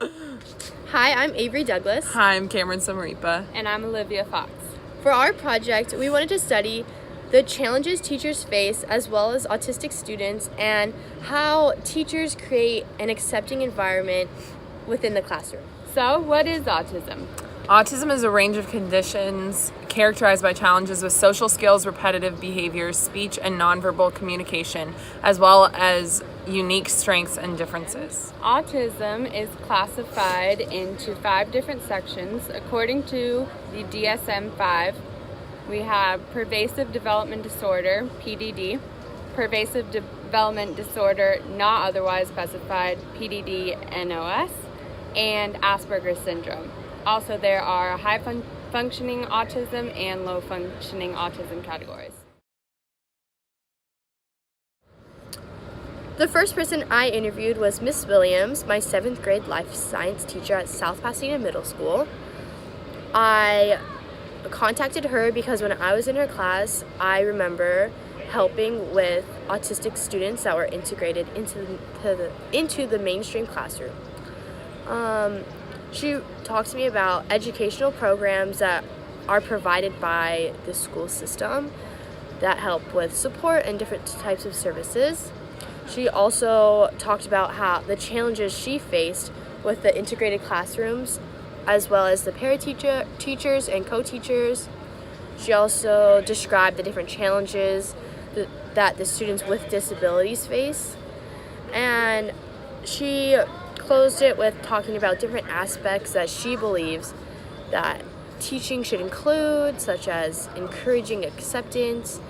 Hi, I'm Avery Douglas. Hi, I'm Cameron Samaripa. And I'm Olivia Fox. For our project, we wanted to study the challenges teachers face as well as autistic students and how teachers create an accepting environment within the classroom. So, what is autism? Autism is a range of conditions characterized by challenges with social skills, repetitive behaviors, speech and nonverbal communication, as well as unique strengths and differences. Autism is classified into 5 different sections. According to the DSM-5, we have pervasive development disorder, PDD, pervasive development disorder not otherwise specified, PDD-NOS, and Asperger's syndrome. Also, there are high-functioning autism and low-functioning autism categories. The first person I interviewed was Miss Williams, my 7th grade life science teacher at South Pasadena Middle School. I contacted her because when I was in her class, I remember helping with autistic students that were integrated into the mainstream classroom. She talked to me about educational programs that are provided by the school system that help with support and different types of services. She also talked about how the challenges she faced with the integrated classrooms as well as the teachers and co-teachers. She also described the different challenges that the students with disabilities face. And she closed it with talking about different aspects that she believes that teaching should include, such as encouraging acceptance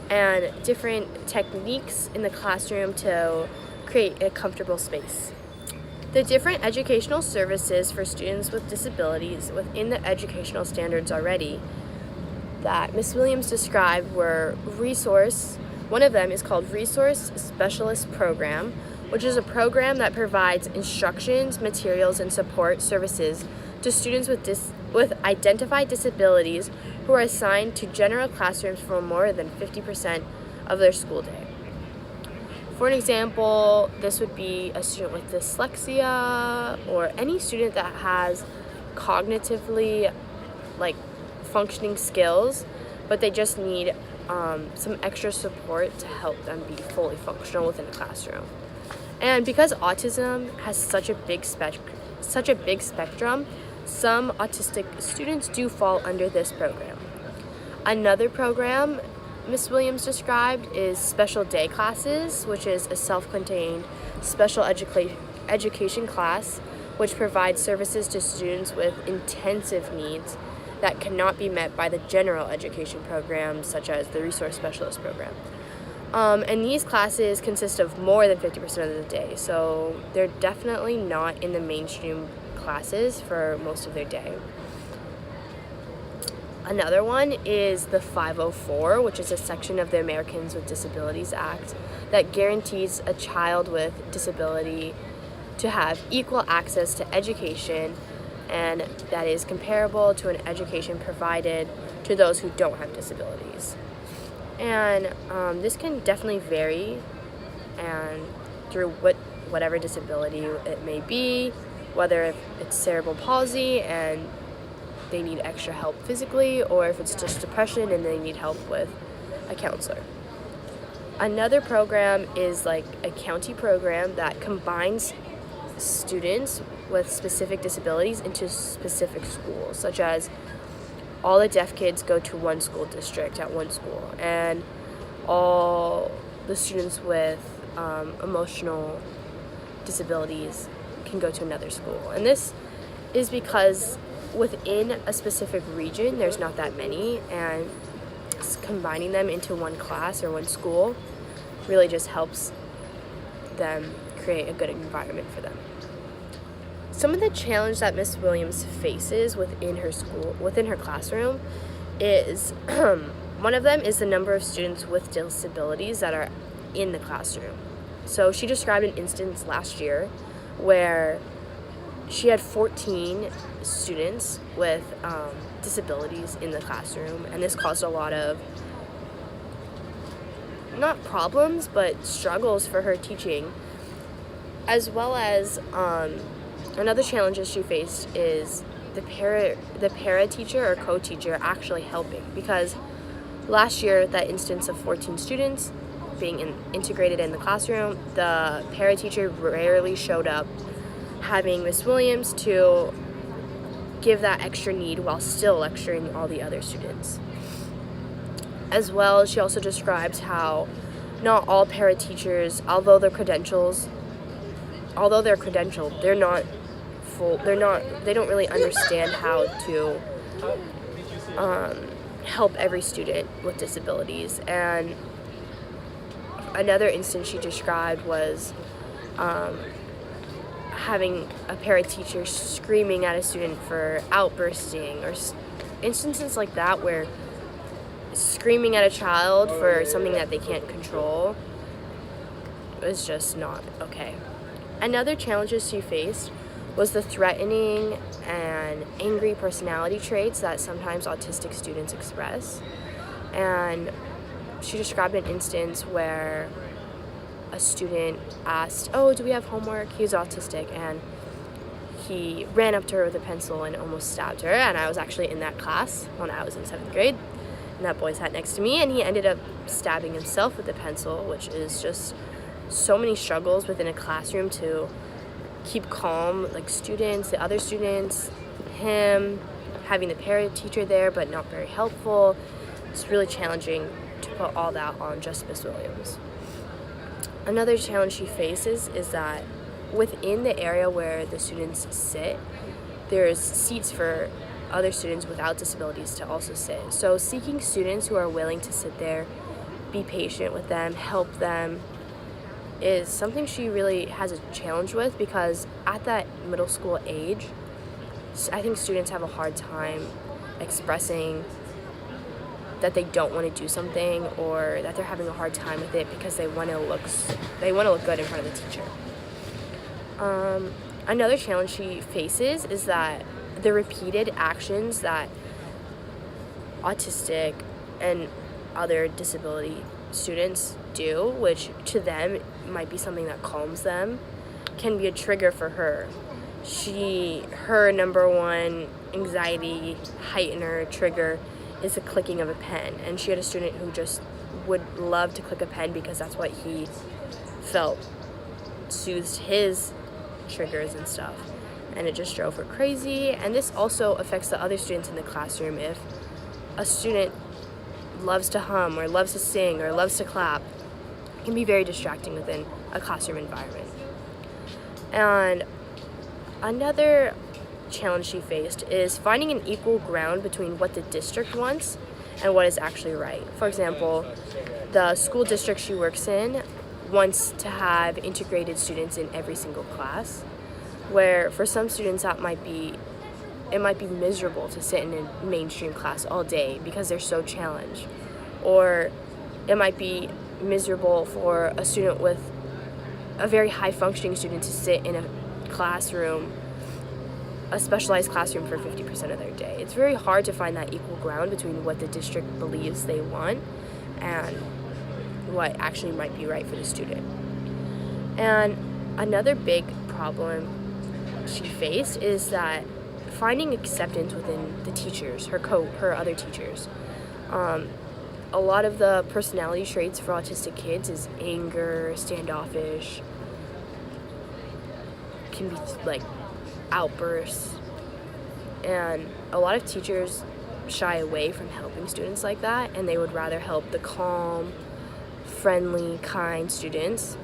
and different techniques in the classroom to create a comfortable space. The different educational services for students with disabilities within the educational standards already that Ms. Williams described were one of them is called Resource Specialist Program, which is a program that provides instructions, materials, and support services to students with identified disabilities who are assigned to general classrooms for more than 50% of their school day. For an example, this would be a student with dyslexia or any student that has cognitively functioning skills, but they just need some extra support to help them be fully functional within a classroom. And because autism has such a big spectrum, some autistic students do fall under this program. Another program Ms. Williams described is special day classes, which is a self-contained special education class which provides services to students with intensive needs that cannot be met by the general education programs such as the Resource Specialist Program. And these classes consist of more than 50% of the day, so they're definitely not in the mainstream classes for most of their day. Another one is the 504, which is a section of the Americans with Disabilities Act that guarantees a child with disability to have equal access to education, and that is comparable to an education provided to those who don't have disabilities. And this can definitely vary and through whatever disability it may be, whether it's cerebral palsy and they need extra help physically, or if it's just depression and they need help with a counselor. Another program is like a county program that combines students with specific disabilities into specific schools, such as all the deaf kids go to one school district at one school, and all the students with emotional disabilities can go to another school. And this is because within a specific region, there's not that many, and combining them into one class or one school really just helps them create a good environment for them. Some of the challenge that Miss Williams faces within her classroom is one of them is the number of students with disabilities that are in the classroom. So she described an instance last year where she had 14 students with disabilities in the classroom, and this caused a lot of not problems but struggles for her teaching, as well as Another challenges she faced is the para teacher or co-teacher actually helping, because last year, that instance of 14 students being integrated in the classroom, the para teacher rarely showed up, having Miss Williams to give that extra need while still lecturing all the other students. As well, she also describes how not all para teachers, although they're credentialed, they're not full. They don't really understand how to help every student with disabilities. And another instance she described was having a para teacher screaming at a student for outbursting, or instances like that where screaming at a child for something that they can't control is just not okay. Another challenges she faced was the threatening and angry personality traits that sometimes autistic students express. And she described an instance where a student asked, "Oh, do we have homework?" He was autistic, and he ran up to her with a pencil and almost stabbed her. And I was actually in that class when I was in 7th grade, and that boy sat next to me, and he ended up stabbing himself with a pencil, which is just so many struggles within a classroom to keep calm, like students, the other students, him, having the para teacher there but not very helpful. It's really challenging to put all that on just Miss Williams. Another challenge she faces is that within the area where the students sit, there's seats for other students without disabilities to also sit. So seeking students who are willing to sit there, be patient with them, help them, is something she really has a challenge with, because at that middle school age, I think students have a hard time expressing that they don't want to do something, or that they're having a hard time with it because they want to look good in front of the teacher. Another challenge she faces is that the repeated actions that autistic and other disability students do, which to them might be something that calms them, can be a trigger for her. Her number one anxiety heightener trigger is the clicking of a pen, and she had a student who just would love to click a pen because that's what he felt soothed his triggers and stuff, and it just drove her crazy. And this also affects the other students in the classroom. If a student loves to hum or loves to sing or loves to clap, it can be very distracting within a classroom environment. And another challenge she faced is finding an equal ground between what the district wants and what is actually right. For example, the school district she works in wants to have integrated students in every single class, where for some students it might be miserable to sit in a mainstream class all day because they're so challenged. Or it might be miserable for a student with a very high functioning student to sit in a classroom, a specialized classroom, for 50% of their day. It's very hard to find that equal ground between what the district believes they want and what actually might be right for the student. And another big problem she faced is that finding acceptance within the teachers, her other teachers. A lot of the personality traits for autistic kids is anger, standoffish, can be like outbursts, and a lot of teachers shy away from helping students like that, and they would rather help the calm, friendly, kind students.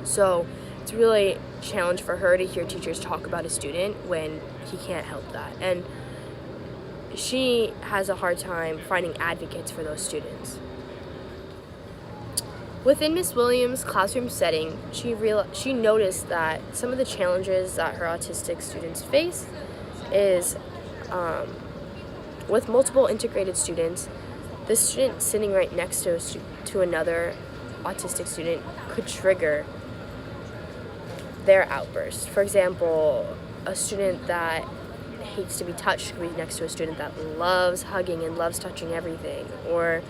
So it's really a challenge for her to hear teachers talk about a student when he can't help that, and she has a hard time finding advocates for those students. Within Miss Williams' classroom setting, she noticed that some of the challenges that her autistic students face is with multiple integrated students, the student sitting right next to another autistic student could trigger their outburst. For example, a student that hates to be touched could be next to a student that loves hugging and loves touching everything, or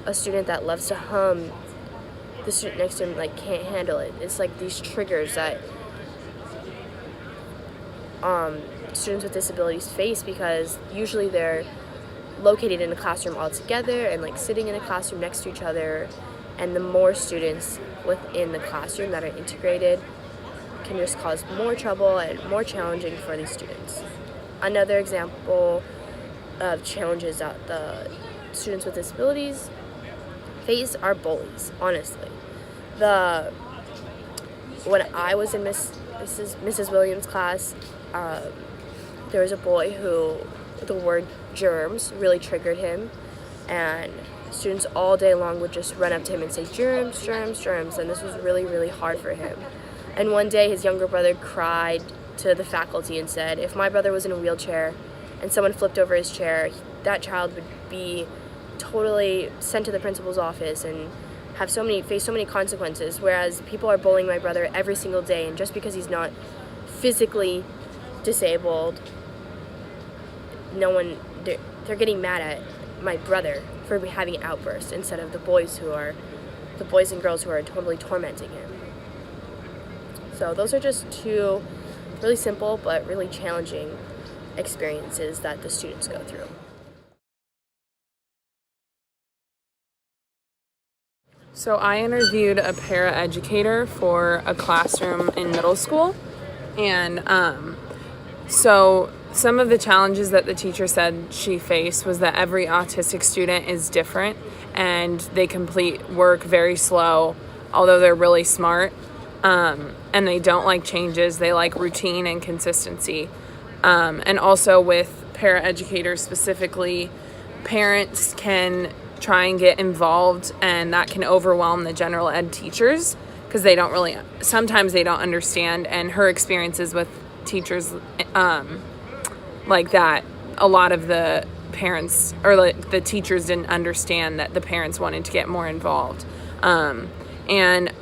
a student that loves to hum, the student next to him can't handle it. It's like these triggers that students with disabilities face, because usually they're located in a classroom all together and like sitting in a classroom next to each other, and the more students within the classroom that are integrated can just cause more trouble and more challenging for these students. Another example of challenges that the students with disabilities face are bullies, honestly. When I was in Mrs. Williams' class, there was a boy who the word germs really triggered him, and students all day long would just run up to him and say, germs, germs, germs, and this was really, really hard for him. And one day his younger brother cried to the faculty and said, if my brother was in a wheelchair and someone flipped over his chair, that child would be totally sent to the principal's office and face so many consequences, whereas people are bullying my brother every single day, and just because he's not physically disabled, they're getting mad at my brother for having an outburst instead of the boys and girls who are totally tormenting him. So those are just two really simple but really challenging experiences that the students go through. So I interviewed a paraeducator for a classroom in middle school, and so some of the challenges that the teacher said she faced was that every autistic student is different and they complete work very slow, although they're really smart, and they don't like changes. They like routine and consistency. And also with paraeducators specifically, parents can try and get involved, and that can overwhelm the general ed teachers because sometimes they don't understand. And her experiences with teachers like that, a lot of the parents or the teachers didn't understand that the parents wanted to get more involved. And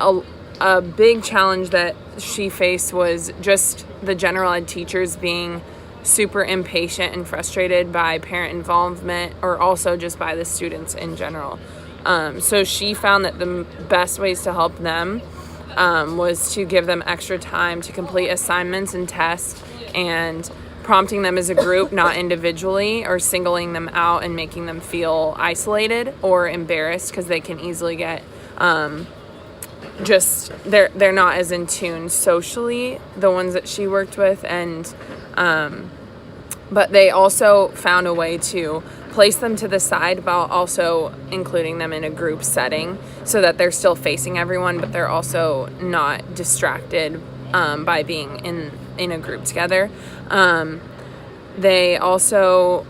a big challenge that she faced was just the general ed teachers being super impatient and frustrated by parent involvement, or also just by the students in general. So she found that the best ways to help them was to give them extra time to complete assignments and tests, and prompting them as a group, not individually, or singling them out and making them feel isolated or embarrassed, because they can easily get they're not as in tune socially, the ones that she worked with, and but they also found a way to place them to the side while also including them in a group setting, so that they're still facing everyone, but they're also not distracted by being in a group together. They also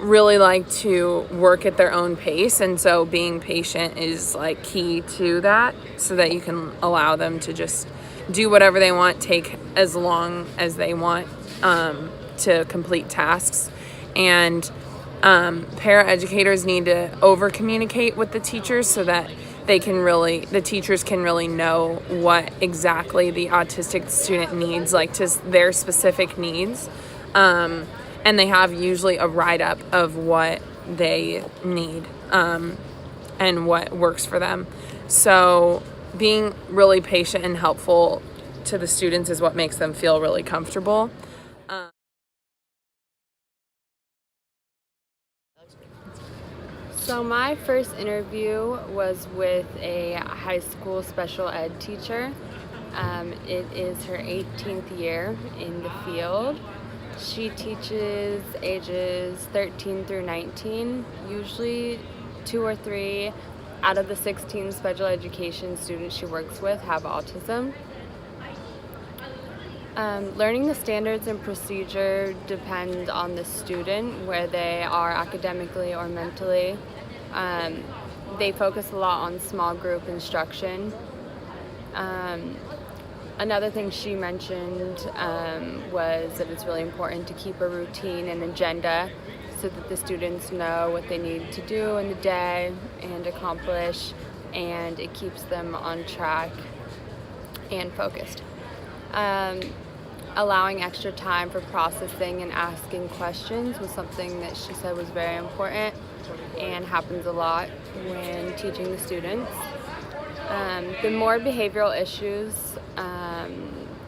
really like to work at their own pace, and so being patient is like key to that, so that you can allow them to just do whatever they want, take as long as they want to complete tasks. And paraeducators need to over communicate with the teachers so that the teachers can really know what exactly the autistic student needs, like to their specific needs. And they have usually a write-up of what they need and what works for them. So being really patient and helpful to the students is what makes them feel really comfortable. So my first interview was with a high school special ed teacher. It is her 18th year in the field. She teaches ages 13 through 19. Usually 2 or 3 out of the 16 special education students she works with have autism. Learning the standards and procedure depend on the student, where they are academically or mentally. They focus a lot on small group instruction. Another thing she mentioned was that it's really important to keep a routine and agenda so that the students know what they need to do in the day and accomplish, and it keeps them on track and focused. Allowing extra time for processing and asking questions was something that she said was very important and happens a lot when teaching the students. The more behavioral issues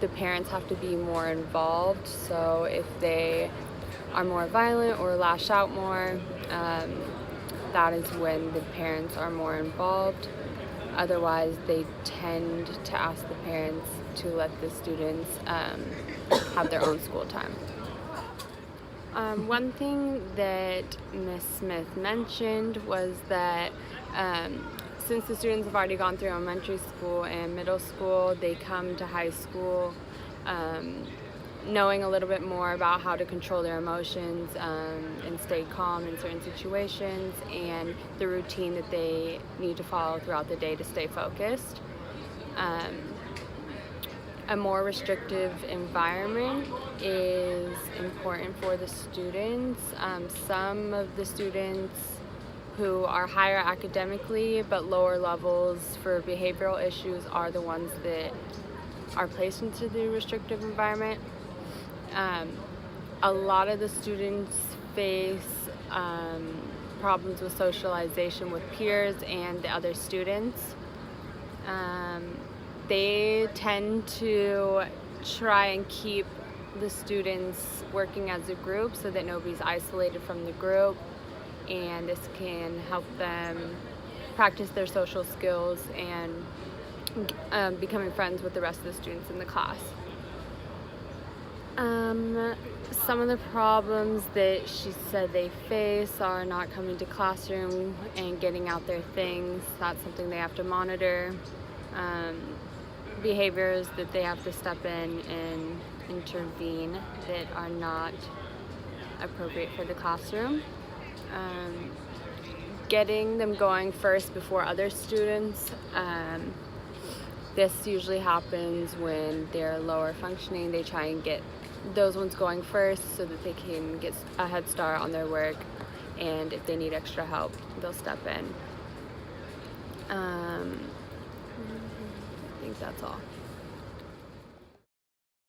the parents have to be more involved. So if they are more violent or lash out more, that is when the parents are more involved. Otherwise, they tend to ask the parents to let the students have their own school time. One thing that Ms. Smith mentioned was that since the students have already gone through elementary school and middle school, they come to high school knowing a little bit more about how to control their emotions and stay calm in certain situations, and the routine that they need to follow throughout the day to stay focused. A more restrictive environment is important for the students. Some of the students who are higher academically but lower levels for behavioral issues are the ones that are placed into the restrictive environment. A lot of the students face problems with socialization with peers and the other students. They tend to try and keep the students working as a group so that nobody's isolated from the group, and this can help them practice their social skills and becoming friends with the rest of the students in the class. Some of the problems that she said they face are not coming to classroom and getting out their things. That's something they have to monitor. Behaviors that they have to step in and intervene that are not appropriate for the classroom. Getting them going first before other students. This usually happens when they're lower functioning. They try and get those ones going first so that they can get a head start on their work, and if they need extra help, they'll step in. I think that's all.